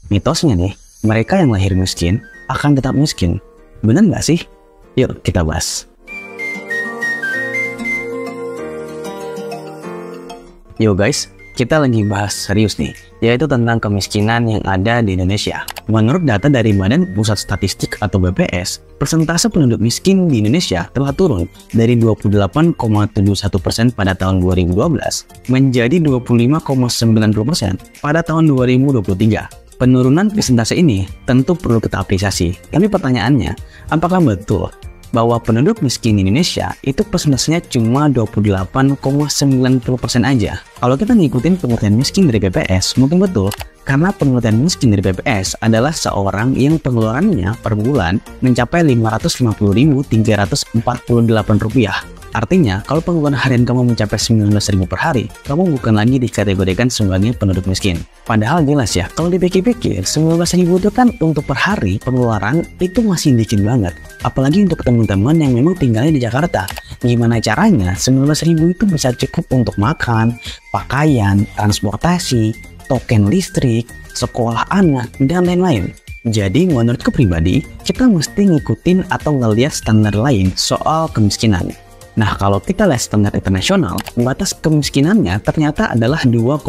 Mitosnya nih, mereka yang lahir miskin akan tetap miskin. Bener nggak sih? Yuk kita bahas. Yo guys, kita lagi bahas serius nih, yaitu tentang kemiskinan yang ada di Indonesia. Menurut data dari Badan Pusat Statistik atau BPS, persentase penduduk miskin di Indonesia telah turun dari 28,71% pada tahun 2012 menjadi 25,90% pada tahun 2023. Penurunan persentase ini tentu perlu kita apresiasi. Tapi pertanyaannya, apakah betul bahwa penduduk miskin di Indonesia itu persentasenya cuma 28,90% aja? Kalau kita ngikutin penelitian miskin dari BPS, mungkin betul, karena penelitian miskin dari BPS adalah seorang yang pengeluarannya per bulan mencapai Rp550.348. Artinya, kalau pengeluaran harian kamu mencapai 19.000 per hari, kamu bukan lagi dikategorikan sebagai penduduk miskin. Padahal jelas ya, kalau dipikir-pikir, 19.000 itu kan untuk per hari pengeluaran itu masih dikit banget. Apalagi untuk teman-teman yang memang tinggalnya di Jakarta. Gimana caranya 19.000 itu bisa cukup untuk makan, pakaian, transportasi, token listrik, sekolah anak, dan lain-lain. Jadi menurutku pribadi, kita mesti ngikutin atau ngeliat standar lain soal kemiskinan. Nah, kalau kita lihat standar internasional, batas kemiskinannya ternyata adalah $2,15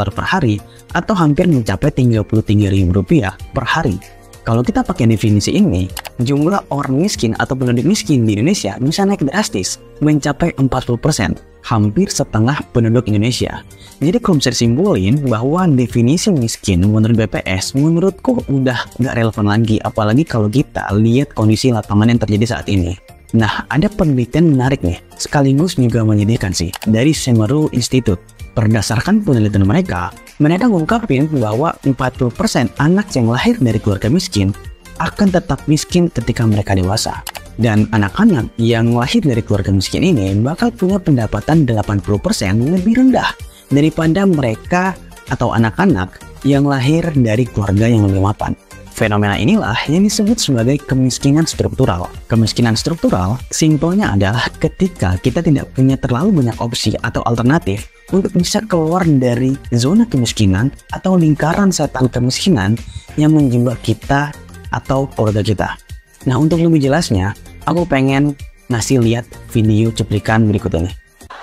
per hari atau hampir mencapai Rp33.000 per hari. Kalau kita pakai definisi ini, jumlah orang miskin atau penduduk miskin di Indonesia bisa naik drastis, mencapai 40%, hampir setengah penduduk Indonesia. Jadi kalau bisa disimpulin bahwa definisi miskin menurut BPS, menurutku udah nggak relevan lagi, apalagi kalau kita lihat kondisi lapangan yang terjadi saat ini. Nah, ada penelitian menarik nih, sekaligus juga menyedihkan sih, dari Semeru Institute. Berdasarkan penelitian mereka ngungkapin bahwa 40% anak yang lahir dari keluarga miskin akan tetap miskin ketika mereka dewasa. Dan anak-anak yang lahir dari keluarga miskin ini bakal punya pendapatan 80% lebih rendah daripada mereka atau anak-anak yang lahir dari keluarga yang lebih mapan. Fenomena inilah yang disebut sebagai kemiskinan struktural. Kemiskinan struktural simpelnya adalah ketika kita tidak punya terlalu banyak opsi atau alternatif untuk bisa keluar dari zona kemiskinan atau lingkaran setan kemiskinan yang menjebak kita atau keluarga kita. Nah, untuk lebih jelasnya, aku pengen ngasih lihat video cuplikan berikut ini.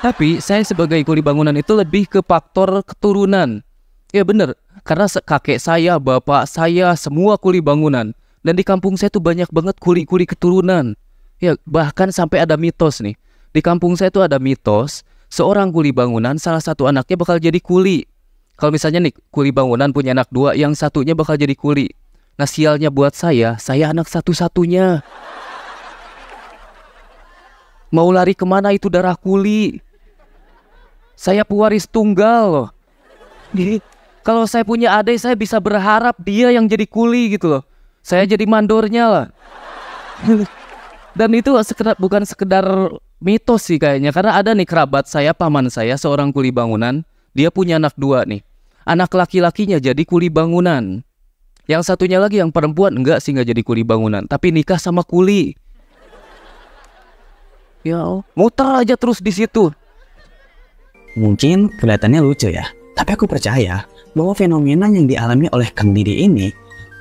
Tapi saya sebagai kuli bangunan itu lebih ke faktor keturunan. Ya bener, karena kakek saya, bapak saya, semua kuli bangunan. Dan di kampung saya tuh banyak banget kuli-kuli keturunan. Ya bahkan sampai ada mitos nih. Di kampung saya tuh ada mitos, seorang kuli bangunan salah satu anaknya bakal jadi kuli. Kalau misalnya nih, kuli bangunan punya anak dua, yang satunya bakal jadi kuli. Nah sialnya buat saya anak satu-satunya. Mau lari kemana itu darah kuli. Saya pewaris tunggal loh. Jadi kalau saya punya adik, saya bisa berharap dia yang jadi kuli gitu loh. Saya jadi mandornya lah. Dan itu bukan sekedar mitos sih kayaknya. Karena ada nih kerabat saya, paman saya, seorang kuli bangunan. Dia punya anak dua nih. Anak laki-lakinya jadi kuli bangunan. Yang satunya lagi yang perempuan enggak sih, nggak jadi kuli bangunan. Tapi nikah sama kuli. Ya, muter aja terus di situ. Mungkin kelihatannya lucu ya. Tapi aku percaya bahwa fenomena yang dialami oleh Kang Didi ini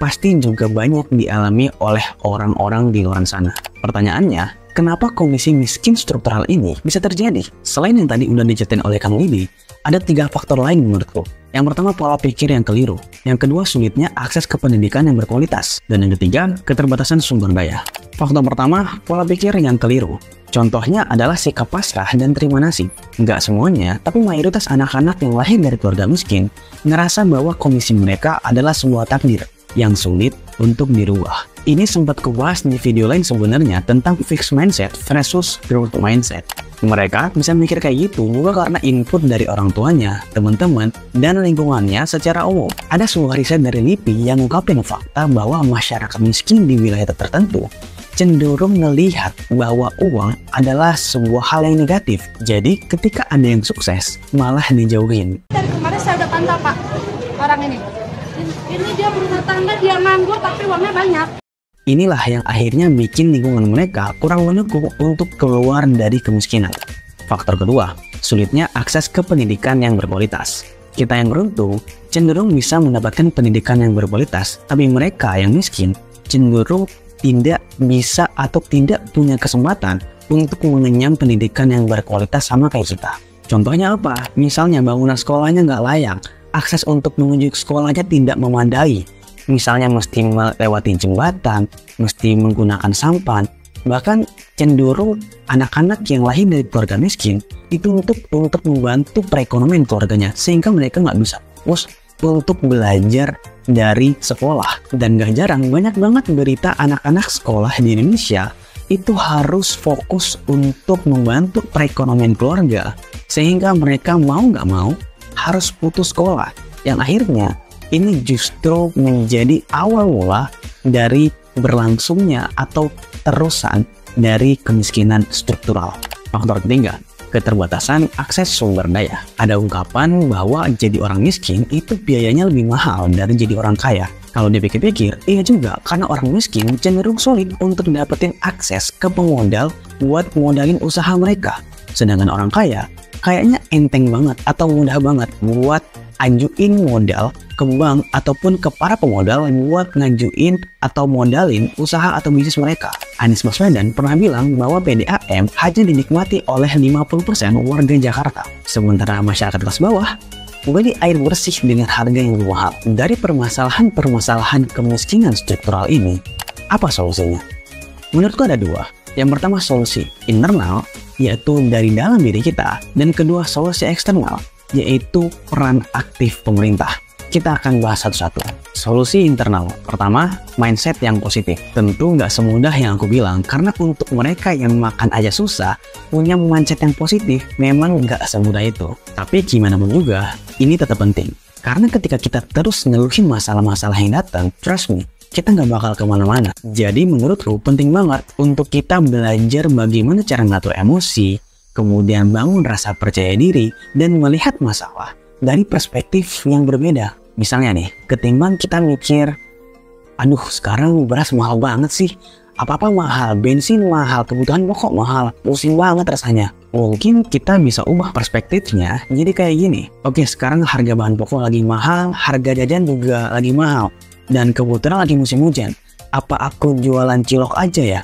pasti juga banyak dialami oleh orang-orang di luar sana. Pertanyaannya, kenapa kondisi miskin struktural ini bisa terjadi? Selain yang tadi udah diceritain oleh Kang Didi, ada 3 faktor lain menurutku. Yang pertama, pola pikir yang keliru. Yang kedua, sulitnya akses ke pendidikan yang berkualitas. Dan yang ketiga, keterbatasan sumber daya. Faktor pertama, pola pikir yang keliru. Contohnya adalah sikap pasrah dan terima nasib. Nggak semuanya, tapi mayoritas anak-anak yang lahir dari keluarga miskin ngerasa bahwa kondisi mereka adalah sebuah takdir yang sulit untuk dirubah. Ini sempat kubahas di video lain sebenarnya tentang fixed mindset versus growth mindset. Mereka bisa mikir kayak gitu juga karena input dari orang tuanya, teman-teman, dan lingkungannya secara umum. Ada sebuah riset dari LIPI yang mengungkapkan fakta bahwa masyarakat miskin di wilayah tertentu cenderung melihat bahwa uang adalah sebuah hal yang negatif. Jadi ketika ada yang sukses, malah dijauhin. Dari kemarin saya udah pantau Pak, orang ini. Ini dia berumah tangga, dia nganggur tapi uangnya banyak. Inilah yang akhirnya bikin lingkungan mereka kurang mendukung untuk keluar dari kemiskinan. Faktor kedua, sulitnya akses ke pendidikan yang berkualitas. Kita yang beruntung cenderung bisa mendapatkan pendidikan yang berkualitas, tapi mereka yang miskin cenderung tidak bisa atau tidak punya kesempatan untuk mengenyam pendidikan yang berkualitas sama kayak kita. Contohnya apa? Misalnya bangunan sekolahnya nggak layak, akses untuk menuju sekolahnya tidak memadai. Misalnya mesti melewati jembatan, mesti menggunakan sampan, bahkan cenderung anak-anak yang lahir dari keluarga miskin itu untuk membantu perekonomian keluarganya, sehingga mereka nggak bisa fokus untuk belajar dari sekolah. Dan gak jarang banyak banget berita anak-anak sekolah di Indonesia itu harus fokus untuk membantu perekonomian keluarga, sehingga mereka mau nggak mau harus putus sekolah, yang akhirnya ini justru menjadi awal mula dari berlangsungnya atau terusan dari kemiskinan struktural. Faktor ketiga, keterbatasan akses sumber daya. Ada ungkapan bahwa jadi orang miskin itu biayanya lebih mahal dari jadi orang kaya. Kalau dipikir-pikir, iya juga, karena orang miskin cenderung sulit untuk dapetin akses ke pemodal buat modalin usaha mereka. Sedangkan orang kaya kayaknya enteng banget atau mudah banget buat ajuin modal ke bank ataupun ke para pemodal buat ngajuin atau modalin usaha atau bisnis mereka. Anies Baswedan pernah bilang bahwa PDAM hanya dinikmati oleh 50% warga Jakarta, sementara masyarakat kelas bawah beli air bersih dengan harga yang lebih mahal. Dari permasalahan kemiskinan struktural ini, apa solusinya? Menurutku ada dua. Yang pertama solusi internal, yaitu dari dalam diri kita, dan kedua solusi eksternal, yaitu peran aktif pemerintah. Kita akan bahas satu-satu. Solusi internal. Pertama, mindset yang positif. Tentu nggak semudah yang aku bilang, karena untuk mereka yang makan aja susah, punya mindset yang positif memang nggak semudah itu. Tapi gimana pun juga, ini tetap penting. Karena ketika kita terus ngeluhin masalah-masalah yang datang, trust me, kita nggak bakal kemana-mana. Jadi menurutku penting banget untuk kita belajar bagaimana cara ngatur emosi, kemudian bangun rasa percaya diri, dan melihat masalah dari perspektif yang berbeda. Misalnya nih, ketimbang kita mikir, aduh sekarang beras mahal banget sih, apa-apa mahal, bensin mahal, kebutuhan pokok mahal, pusing banget rasanya. Mungkin kita bisa ubah perspektifnya jadi kayak gini. Oke, sekarang harga bahan pokok lagi mahal, harga jajan juga lagi mahal, dan kebetulan lagi musim hujan. Apa aku jualan cilok aja ya?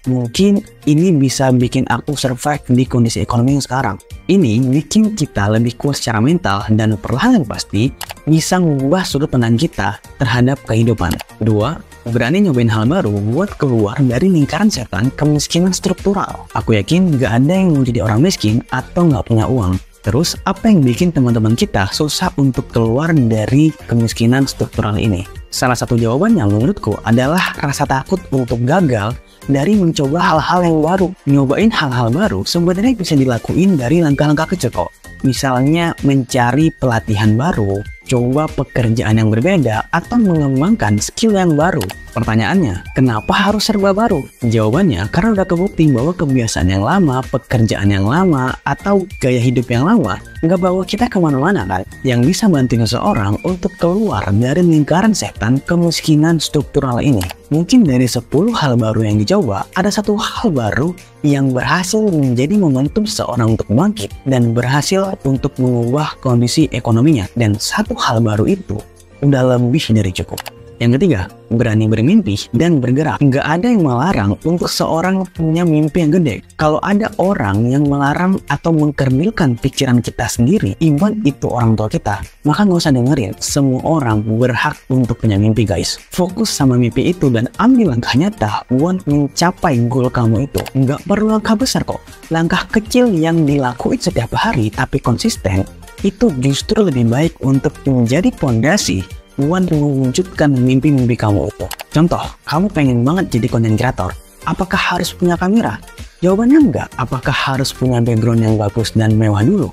Mungkin ini bisa bikin aku survive di kondisi ekonomi yang sekarang. Ini bikin kita lebih kuat secara mental dan perlahan pasti bisa mengubah sudut pandang kita terhadap kehidupan. Dua, berani nyobain hal baru buat keluar dari lingkaran setan kemiskinan struktural. Aku yakin gak ada yang mau jadi orang miskin atau gak punya uang. Terus apa yang bikin teman-teman kita susah untuk keluar dari kemiskinan struktural ini? Salah satu jawabannya menurutku adalah rasa takut untuk gagal dari mencoba hal-hal yang baru. Nyobain hal-hal baru sebenarnya bisa dilakuin dari langkah-langkah kecil kok. Misalnya mencari pelatihan baru, coba pekerjaan yang berbeda, atau mengembangkan skill yang baru. Pertanyaannya, kenapa harus serba baru? Jawabannya, karena udah kebukti bahwa kebiasaan yang lama, pekerjaan yang lama, atau gaya hidup yang lama nggak bawa kita kemana-mana kan? Yang bisa bantuin seseorang untuk keluar dari lingkaran setan kemiskinan struktural ini. Mungkin dari 10 hal baru yang dicoba, ada satu hal baru yang berhasil menjadi momentum seseorang untuk bangkit dan berhasil untuk mengubah kondisi ekonominya. Dan satu hal baru itu udah lebih dari cukup. Yang ketiga, berani bermimpi dan bergerak. Nggak ada yang melarang untuk seorang punya mimpi yang gede. Kalau ada orang yang melarang atau mengkerdilkan pikiran kita sendiri, even itu orang tua kita, maka nggak usah dengerin. Semua orang berhak untuk punya mimpi, guys. Fokus sama mimpi itu dan ambil langkah nyata buat mencapai goal kamu itu. Nggak perlu langkah besar kok. Langkah kecil yang dilakuin setiap hari tapi konsisten, itu justru lebih baik untuk menjadi fondasi buat mewujudkan mimpi-mimpi kamu itu. Contoh, kamu pengen banget jadi content creator. Apakah harus punya kamera? Jawabannya enggak. Apakah harus punya background yang bagus dan mewah dulu?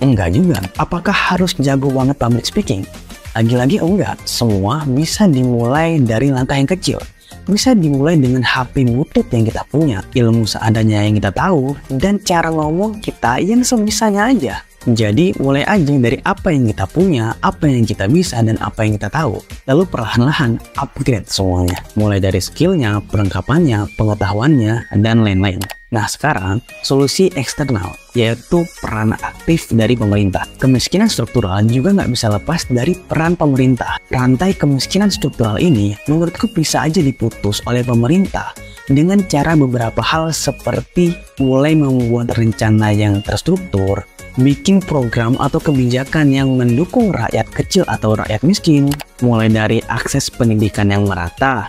Enggak juga. Apakah harus jago banget public speaking? Lagi-lagi enggak. Semua bisa dimulai dari langkah yang kecil. Bisa dimulai dengan HP butut yang kita punya, ilmu seadanya yang kita tahu, dan cara ngomong kita yang sebisanya aja. Jadi mulai aja dari apa yang kita punya, apa yang kita bisa, dan apa yang kita tahu. Lalu perlahan-lahan upgrade semuanya. Mulai dari skillnya, perlengkapannya, pengetahuannya, dan lain-lain. Nah sekarang, solusi eksternal, yaitu peran aktif dari pemerintah. Kemiskinan struktural juga nggak bisa lepas dari peran pemerintah. Rantai kemiskinan struktural ini menurutku bisa aja diputus oleh pemerintah dengan cara beberapa hal seperti mulai membuat rencana yang terstruktur, bikin program atau kebijakan yang mendukung rakyat kecil atau rakyat miskin, mulai dari akses pendidikan yang merata,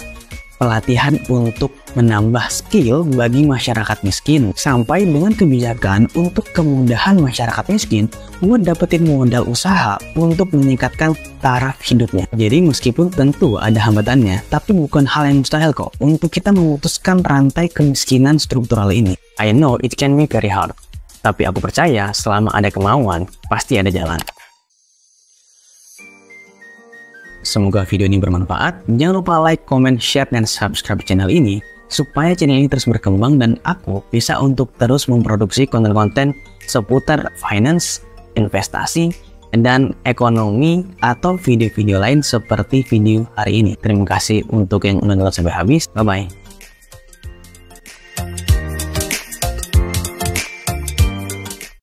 pelatihan untuk menambah skill bagi masyarakat miskin, sampai dengan kebijakan untuk kemudahan masyarakat miskin buat dapetin modal usaha untuk meningkatkan taraf hidupnya. Jadi meskipun tentu ada hambatannya, tapi bukan hal yang mustahil kok untuk kita memutuskan rantai kemiskinan struktural ini. I know it can be very hard, tapi aku percaya selama ada kemauan, pasti ada jalan. Semoga video ini bermanfaat. Jangan lupa like, comment, share, dan subscribe channel ini supaya channel ini terus berkembang dan aku bisa untuk terus memproduksi konten-konten seputar finance, investasi, dan ekonomi atau video-video lain seperti video hari ini. Terima kasih untuk yang udah nonton sampai habis. Bye-bye.